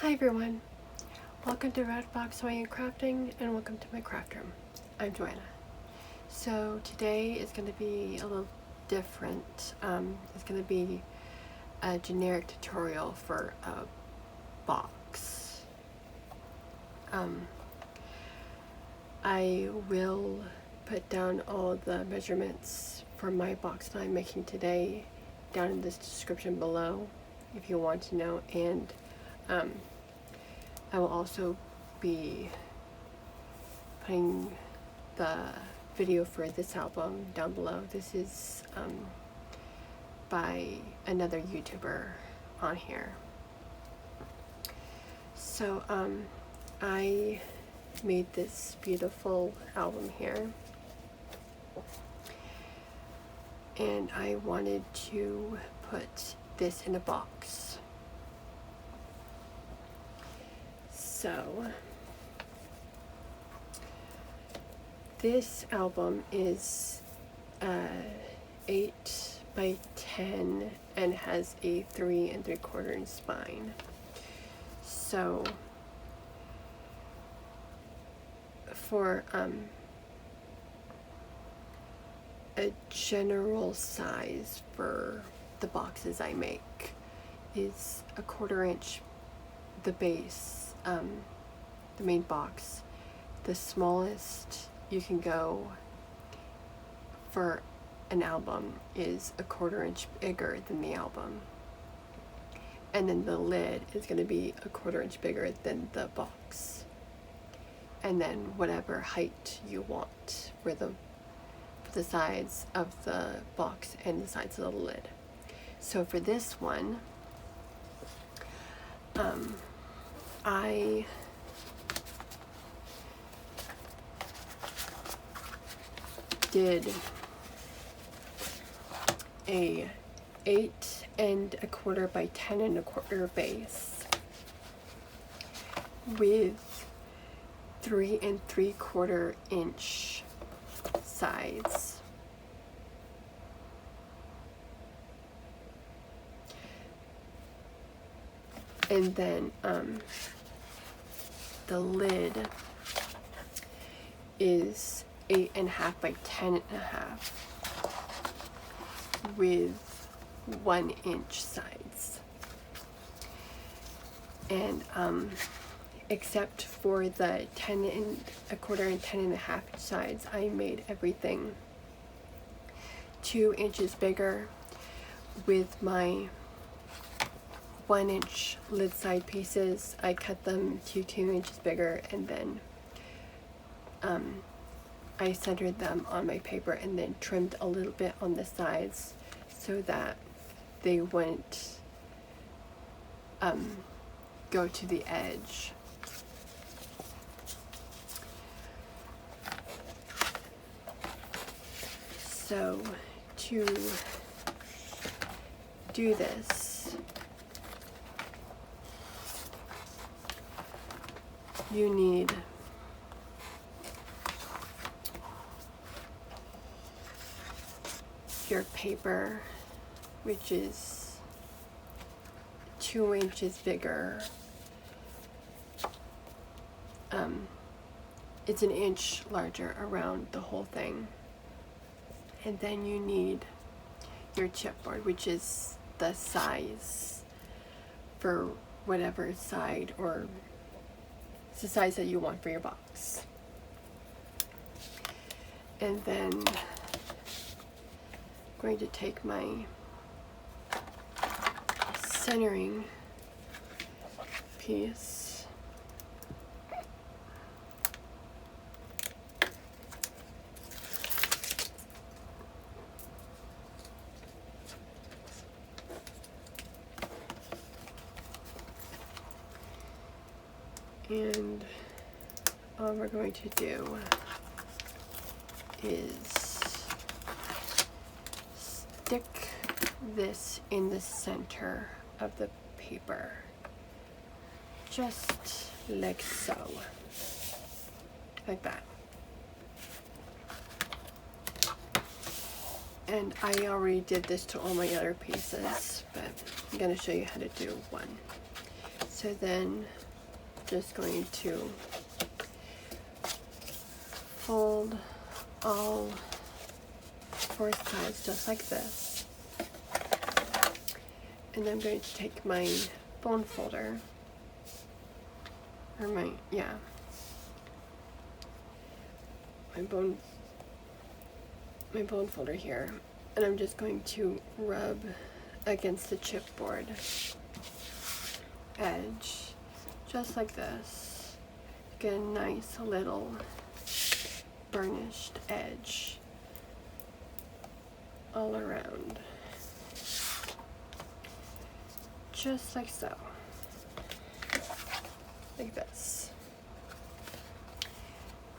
Hi everyone, welcome to Red Box Sewing and Crafting, and welcome to my craft room. I'm Joanna. So today is going to be a little different. It's going to be a generic tutorial for a box. I will put down all the measurements for my box that I'm making today down in this description below if you want to know, and I will also be putting the video for this album down below. This is by another YouTuber on here. So I made this beautiful album here, and I wanted to put this in a box. So this album is 8 by 10 and has a 3 3/4 inch spine. So for a general size for the boxes I make is 1/4 inch the base, the main box. The smallest you can go for an album is 1/4 inch bigger than the album, and then the lid is going to be 1/4 inch bigger than the box, and then whatever height you want for the sides of the box and the sides of the lid. So for this one, I did a 8 1/4 by 10 1/4 base with 3 3/4 inch sides. And then the lid is 8 1/2 by 10 1/2 with 1 inch sides. And except for the 10 1/4 and 10 1/2 inch sides, I made everything 2 inches bigger with my 1 inch lid side pieces. I cut them to 2 inches bigger, and then I centered them on my paper and then trimmed a little bit on the sides so that they wouldn't go to the edge. So to do this, you need your paper, which is 2 inches bigger. It's an inch larger around the whole thing. And then you need your chipboard, which is the size for whatever side, or it's the size that you want for your box. And then I'm going to take my centering piece and all we're going to do is stick this in the center of the paper, just like so, like that. And I already did this to all my other pieces, but I'm going to show you how to do one. So then just going to fold all 4 sides just like this. And I'm going to take my bone folder, or my bone folder here, and I'm just going to rub against the chipboard edge just like this. Get a nice little burnished edge all around, just like so, like this.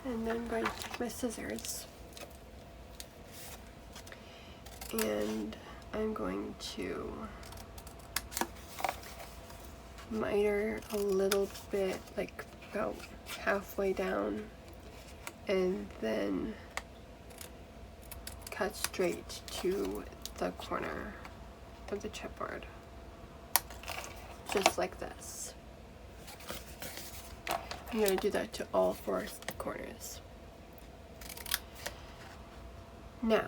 And then I'm going to take my scissors and I'm going to miter a little bit, like about halfway down, and then cut straight to the corner of the chipboard, just like this. I'm going to do that to all 4 corners. Now,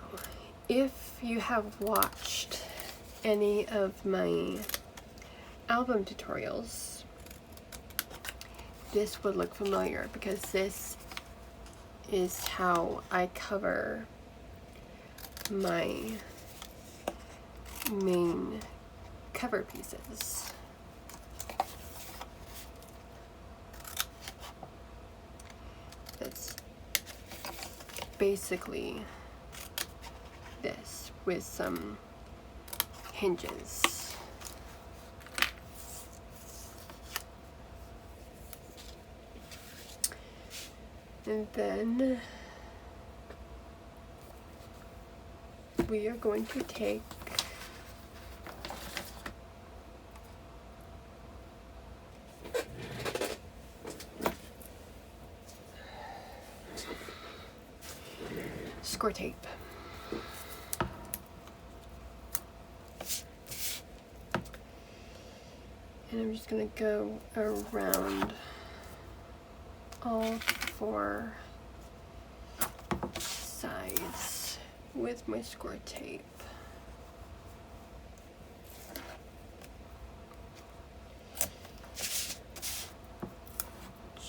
if you have watched any of my album tutorials, this would look familiar because this is how I cover my main cover pieces. That's basically this with some hinges. And then we are going to take score tape. And I'm just going to go around all 4 sides with my score tape.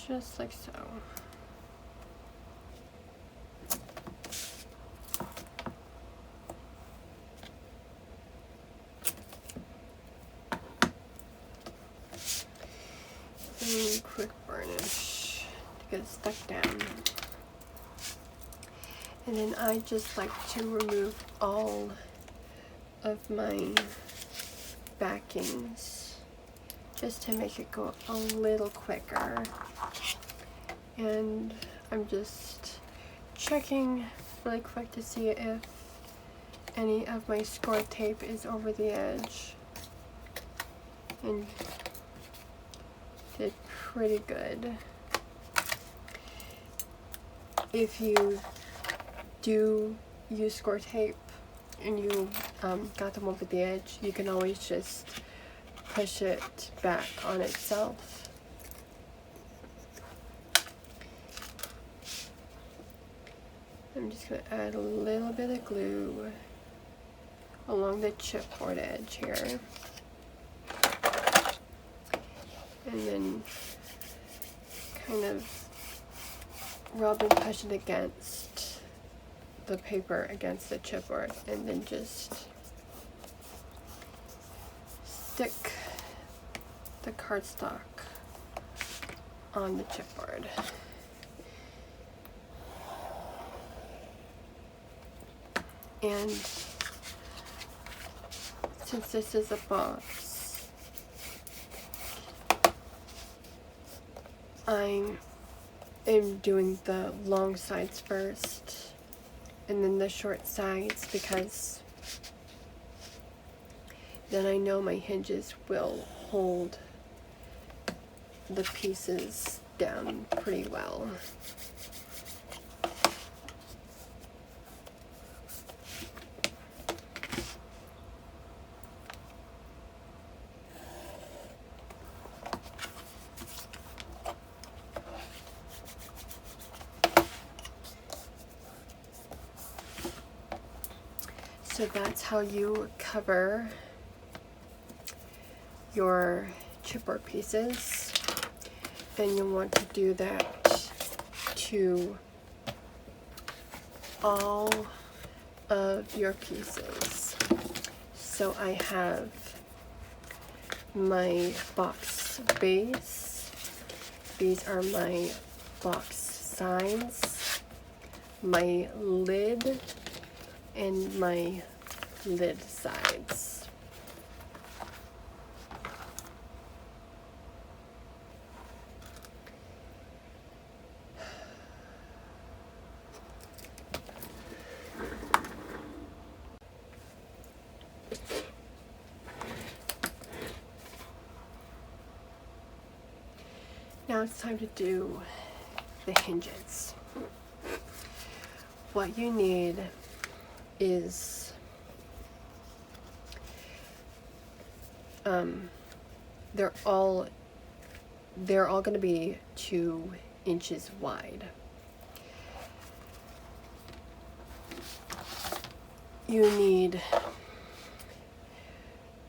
Just like so. And quick burnish to get it stuck down. And then I just like to remove all of my backings just to make it go a little quicker. And I'm just checking really quick to see if any of my score tape is over the edge, and did pretty good. If you do use score tape and you got them over the edge, you can always just push it back on itself. I'm just going to add a little bit of glue along the chipboard edge here, and then kind of rub and push it against the paper, against the chipboard, and then just stick the cardstock on the chipboard. And since this is a box, I am doing the long sides first and then the short sides, because then I know my hinges will hold the pieces down pretty well. So that's how you cover your chipboard pieces, and you'll want to do that to all of your pieces. So I have my box base. These are my box sides, my lid, and my lid sides. Now it's time to do the hinges. What you need is they're all going to be 2 inches wide. You need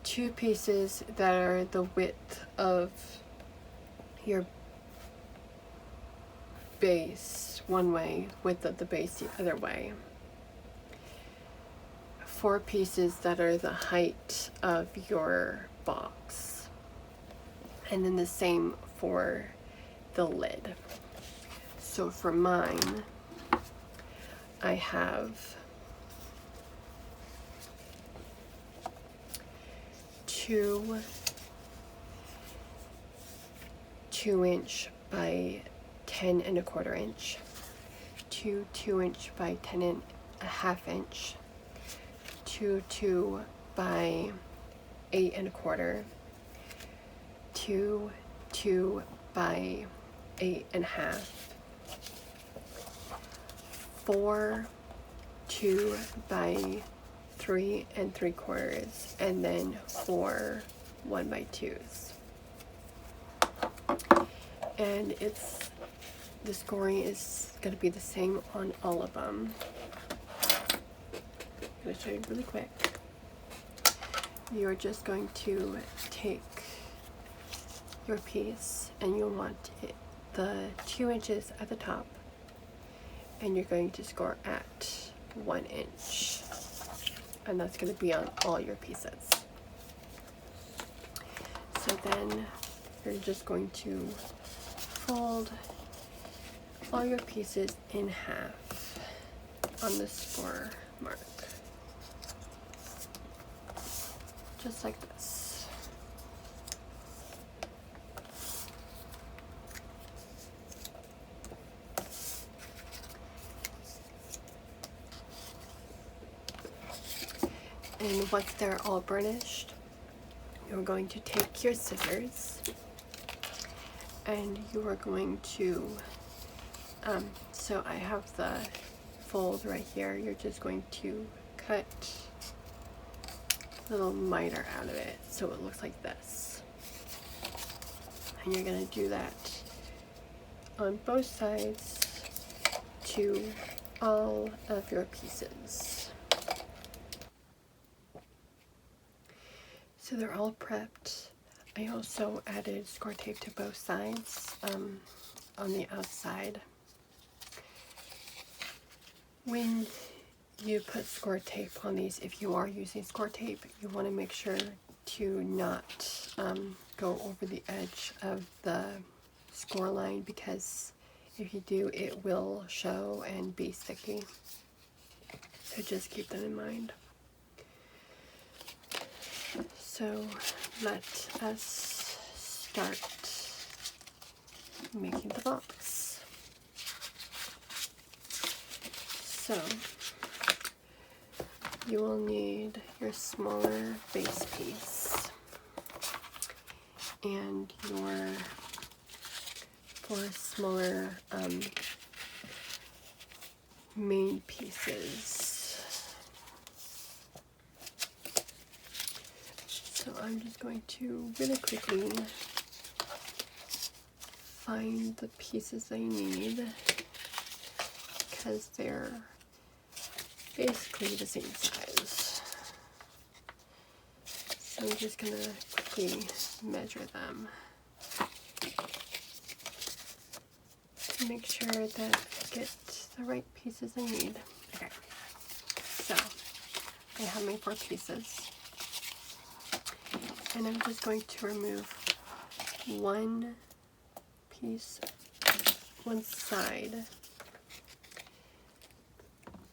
2 pieces that are the width of your base one way, width of the base the other way. 4 pieces that are the height of your box, and then the same for the lid. So for mine, I have 2 2-inch by 10 1/4 inch, 2 2-inch by 10 1/2 inch, 2 2 by 8 1/4, 2 2 by 8 1/2, 4 2 by 3 3/4, and then 4 1x2s. And the scoring is going to be the same on all of them. I'm going to show you really quick. You're just going to take your piece, and you'll want the 2 inches at the top, and you're going to score at 1 inch, and that's going to be on all your pieces. So then you're just going to fold all your pieces in half on the score mark, just like this. And once they're all burnished, you're going to take your scissors, and you are going to, so I have the fold right here. You're just going to cut a little miter out of it so it looks like this. And you're going to do that on both sides to all of your pieces. So they're all prepped. I also added score tape to both sides on the outside. When you put score tape on these, if you are using score tape, you want to make sure to not go over the edge of the score line, because if you do, it will show and be sticky. So just keep that in mind. So let us start making the box. So you will need your smaller base piece and your 4 smaller main pieces. So I'm just going to really quickly find the pieces I need, because they're basically the same size. So I'm just gonna quickly measure them to make sure that I get the right pieces I need. Okay, so I have my 4 pieces, and I'm just going to remove one piece, one side,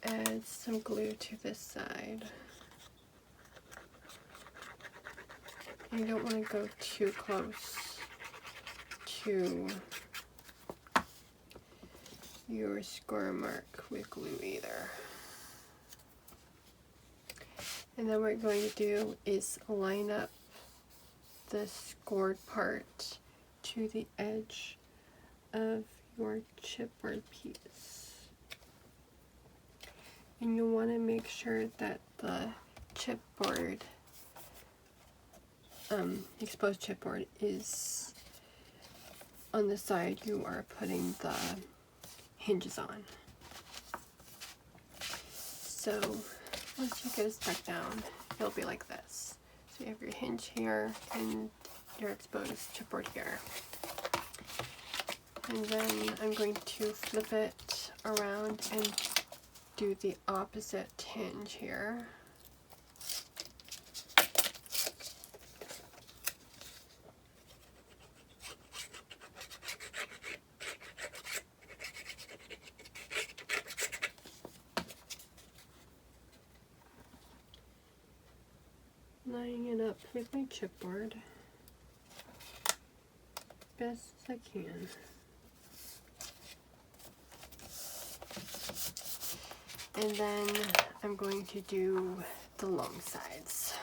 add some glue to this side. You don't want to go too close to your score mark with glue either. And then what we're going to do is line up the scored part to the edge of your chipboard piece. And you want to make sure that the chipboard, exposed chipboard, is on the side you are putting the hinges on. So once you get it stuck down, it'll be like this. So you have your hinge here and your exposed chipboard here. And then I'm going to flip it around and do the opposite hinge here. Lining it up with my chipboard best as I can. And then I'm going to do the long sides.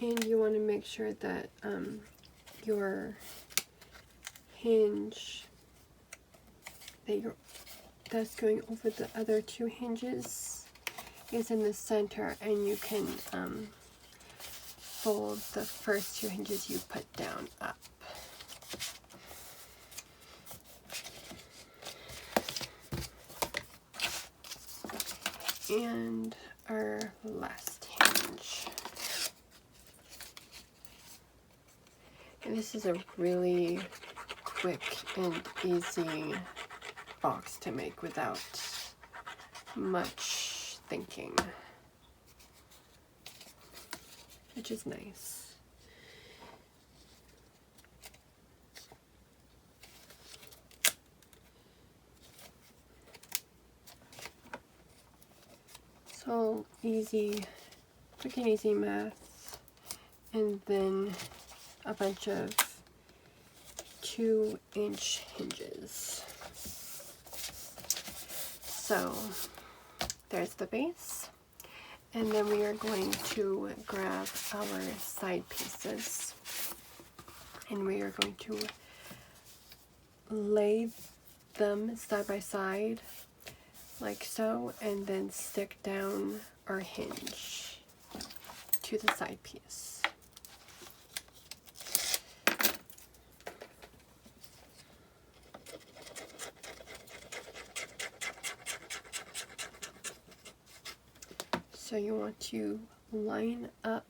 And you want to make sure that your hinge that's going over the other 2 hinges is in the center, and you can fold the first 2 hinges you put down up. And our last hinge. And this is a really quick and easy box to make without much thinking, which is nice. So easy, quick and easy math, and then a bunch of 2-inch hinges. So there's the base, and then we are going to grab our side pieces, and we are going to lay them side by side like so, and then stick down our hinge to the side piece. So you want to line up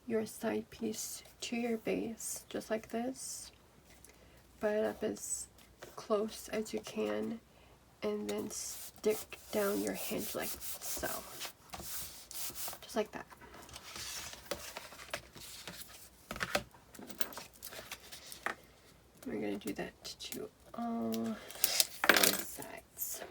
your side piece to your base, just like this. Butt it up as close as you can, and then stick down your hinge like so. Just like that. We're going to do that to all 4 sides.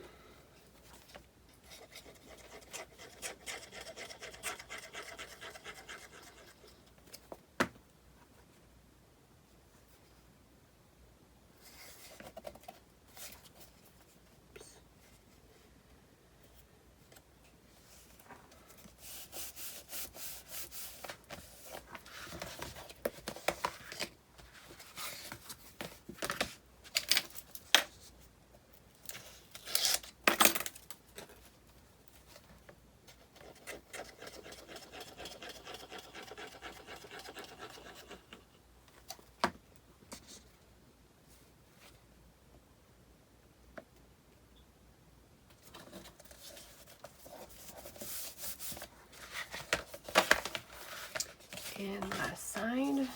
aside.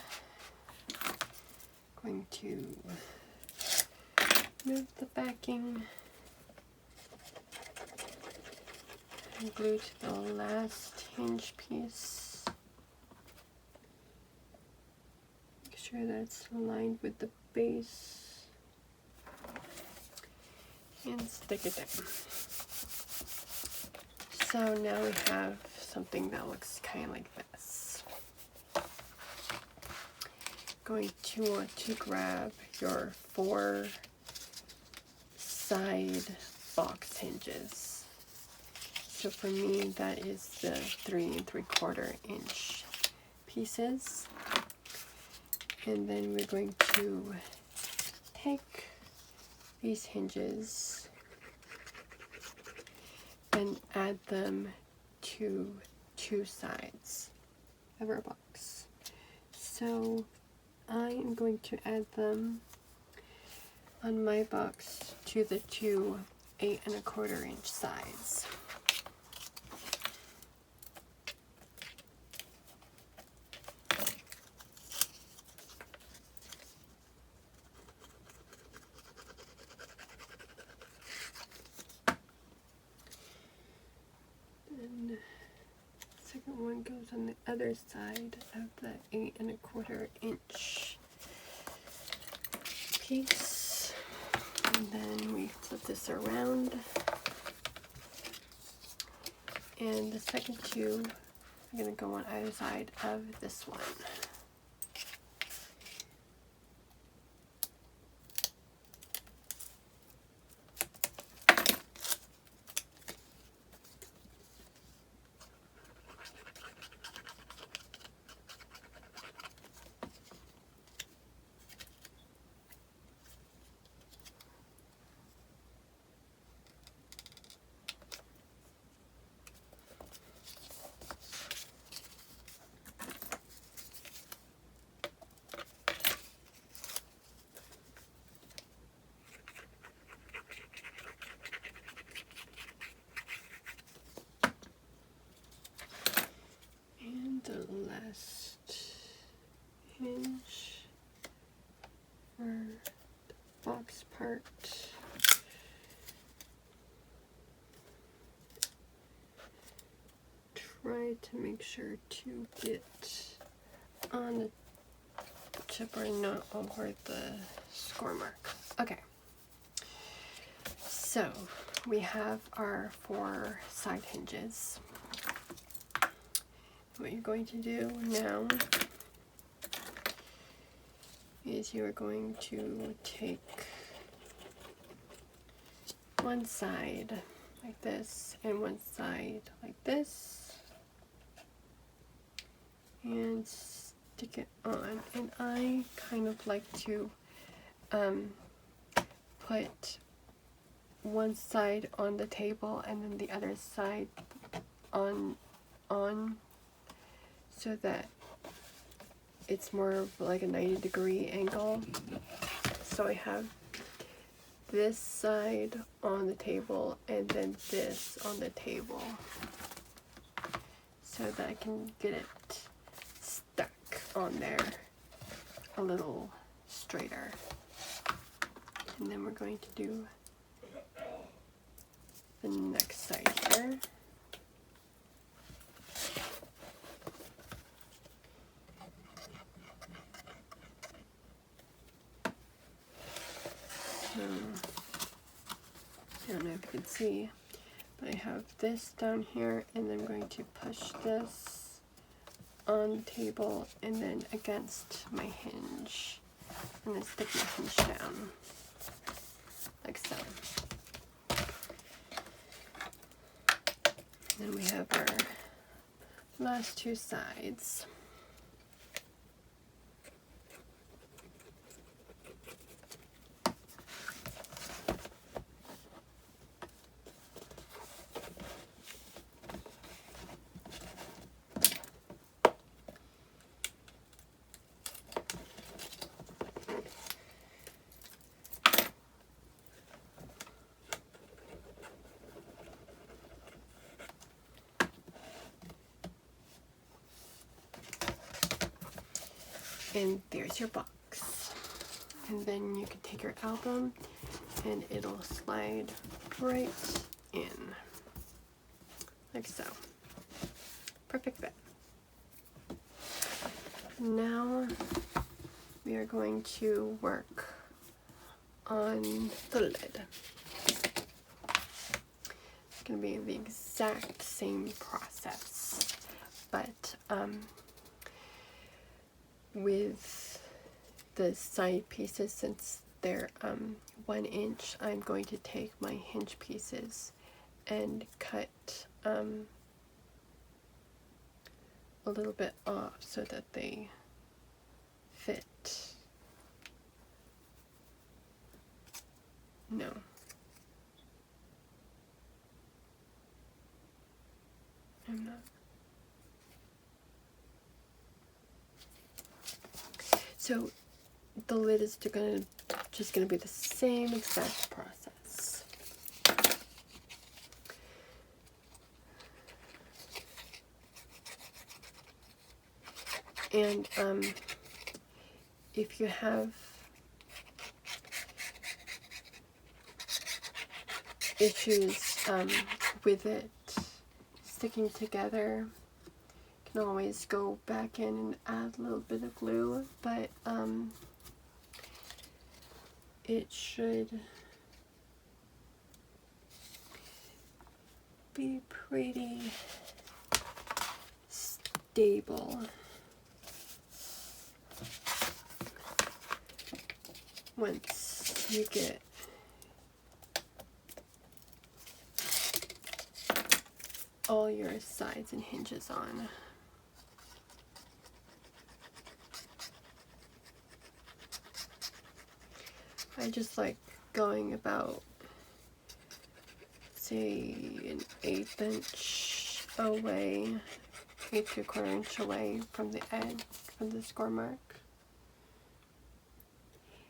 Going to move the backing and glue to the last hinge piece. Make sure that it's aligned with the base and stick it down. So now we have something that looks kind of like this. Going to want to grab your 4 side box hinges. So for me, that is the 3 3/4 inch pieces. And then we're going to take these hinges and add them to 2 sides of our box. So I am going to add them on my box to the 2 8 1/4 inch sides. And the second one goes on the other side of the 8 1/4 inch piece. And then we flip this around. And the second 2 are going to go on either side of this one. The last hinge for the box part. Try to make sure to get on the chipboard and not over the score mark. Okay, so we have our 4 side hinges. What you're going to do now is you're going to take one side like this and one side like this and stick it on. And I kind of like to put one side on the table and then the other side on so that it's more of like a 90-degree angle. So I have this side on the table and then this on the table so that I can get it stuck on there a little straighter. And then we're going to do the next side here. I don't know if you can see, but I have this down here and then I'm going to push this on the table and then against my hinge and then stick my hinge down like so. And then we have our last 2 sides. And there's your box. And then you can take your album and it'll slide right in. Like so. Perfect fit. Now we are going to work on the lid. It's going to be the exact same process, but with the side pieces, since they're 1 inch, I'm going to take my hinge pieces and cut a little bit off so that they fit. No. I'm not. So the lid is just gonna be the same exact process. And if you have issues with it sticking together, you can always go back in and add a little bit of glue, but it should be pretty stable. Once you get all your sides and hinges on. I just like going about, say, an 1/8 inch away, 1 3/4 inch away from the edge, from the score mark.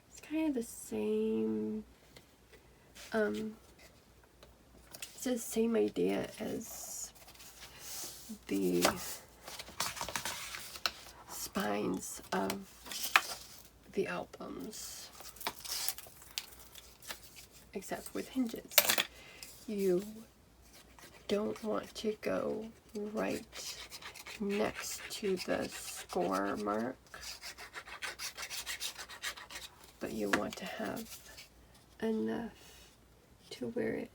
It's kind of the same, it's the same idea as the spines of the albums, except with hinges. You don't want to go right next to the score mark, but you want to have enough to where it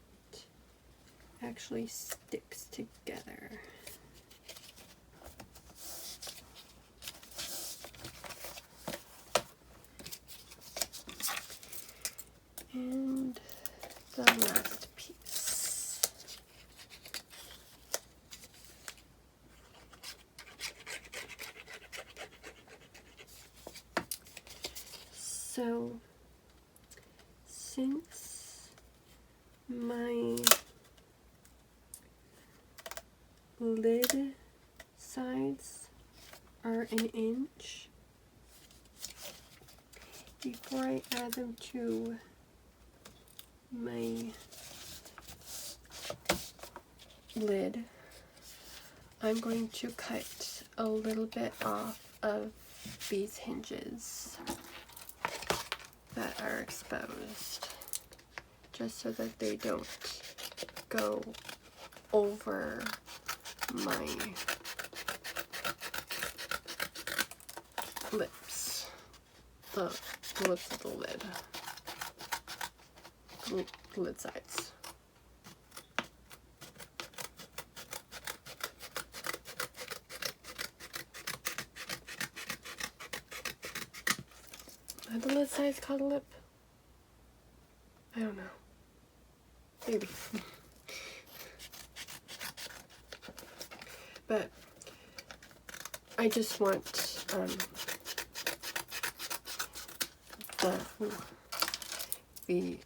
actually sticks together. And the last piece. So, since my lid sides are 1 inch, before I add them to my lid, I'm going to cut a little bit off of these hinges that are exposed, just so that they don't go over my lips, the lips of the lid. The lid sides. Are the lid sides called a lip? I don't know. Maybe. But I just want the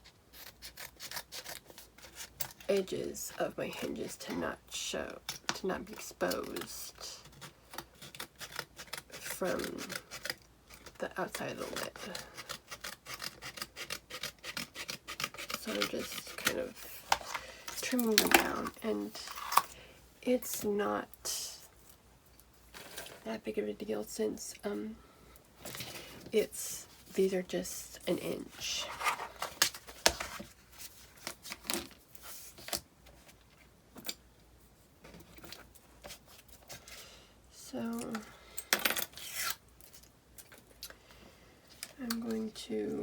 edges of my hinges to not be exposed from the outside of the lid. So I'm just kind of trimming them down, and it's not that big of a deal since these are just an inch. So I'm going to,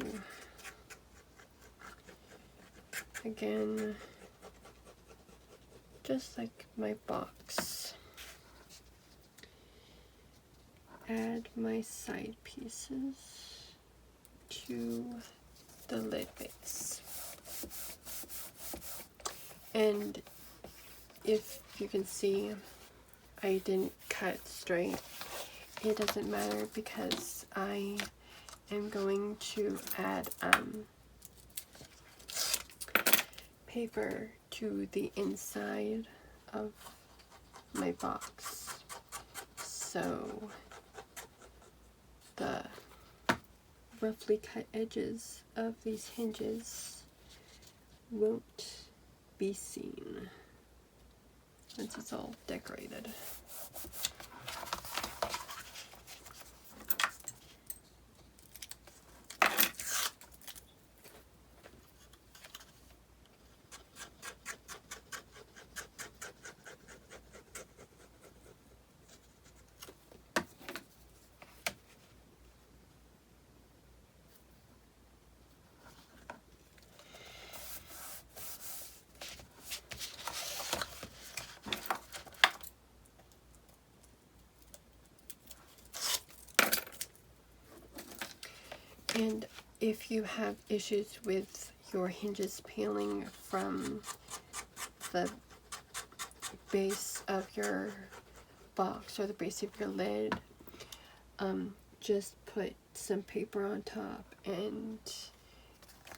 again, just like my box, add my side pieces to the lid base. And if you can see, I didn't cut straight. It doesn't matter because I am going to add paper to the inside of my box, so the roughly cut edges of these hinges won't be seen once it's all decorated. And if you have issues with your hinges peeling from the base of your box or the base of your lid, just put some paper on top and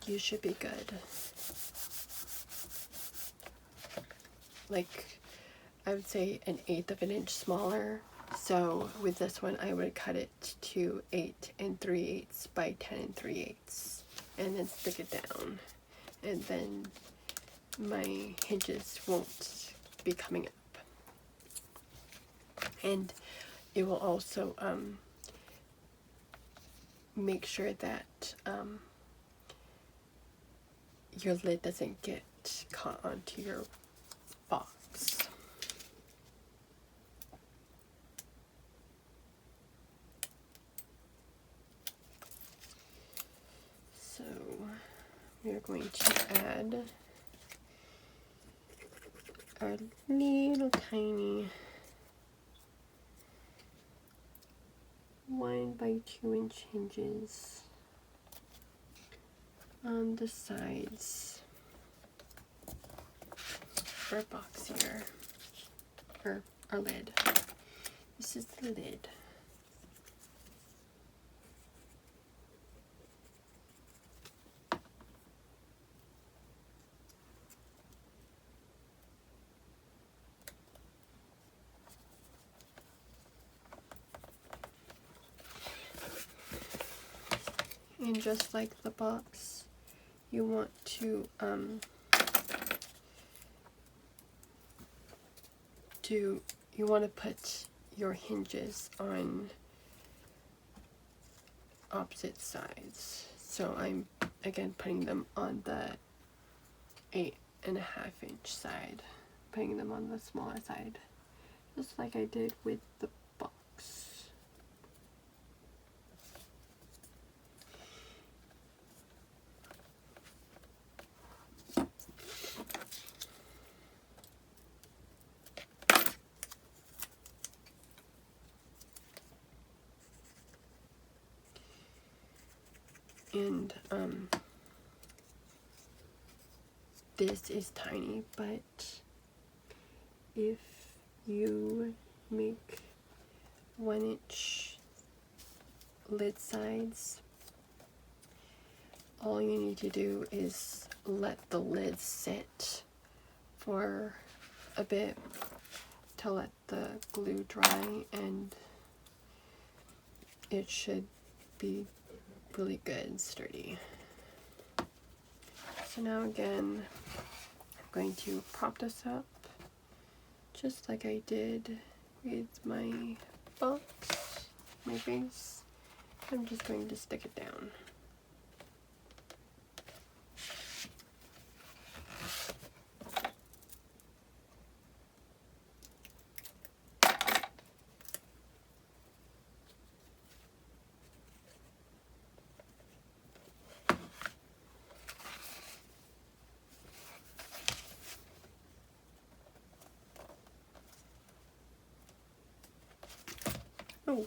you should be good. Like, I would say 1/8 of an inch smaller. So with this one, I would cut it to 8 3/8 by 10 3/8 and then stick it down. And then my hinges won't be coming up. And it will also make sure that your lid doesn't get caught onto your box. So we are going to add our little tiny 1 by 2 inch hinges on the sides for our box here, or our lid. This is the lid. And just like the box, you want to put your hinges on opposite sides. So I'm again putting them on the 8.5 inch side, putting them on the smaller side, just like I did with the box. And this is tiny, but if you make 1 inch lid sides, all you need to do is let the lid sit for a bit to let the glue dry, and it should be really good and sturdy. So now again, I'm going to prop this up just like I did with my box, my base, I'm just going to stick it down. Oh.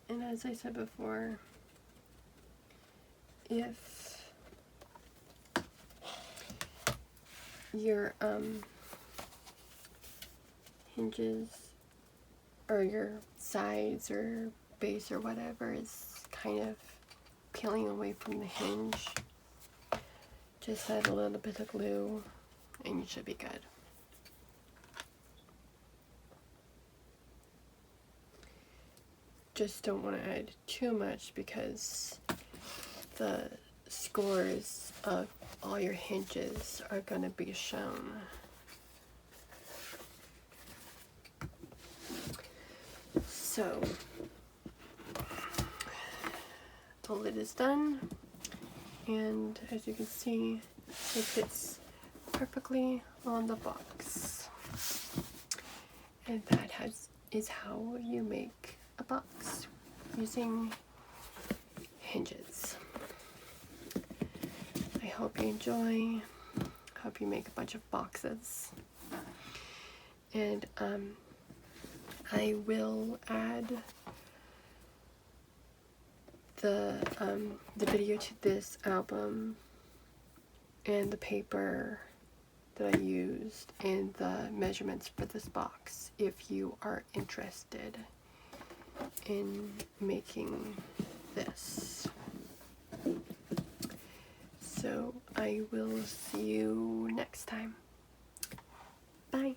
And as I said before, if your hinges or your sides or base or whatever is kind of peeling away from the hinge, just add a little bit of glue and you should be good. Just don't want to add too much because the scores of all your hinges are going to be shown. So the lid is done, and as you can see, it fits perfectly on the box. And that is how you make a box using hinges. I hope you enjoy. Hope you make a bunch of boxes. And I will add the video to this album and the paper that I used and the measurements for this box if you are interested in making this. So I will see you next time. Bye.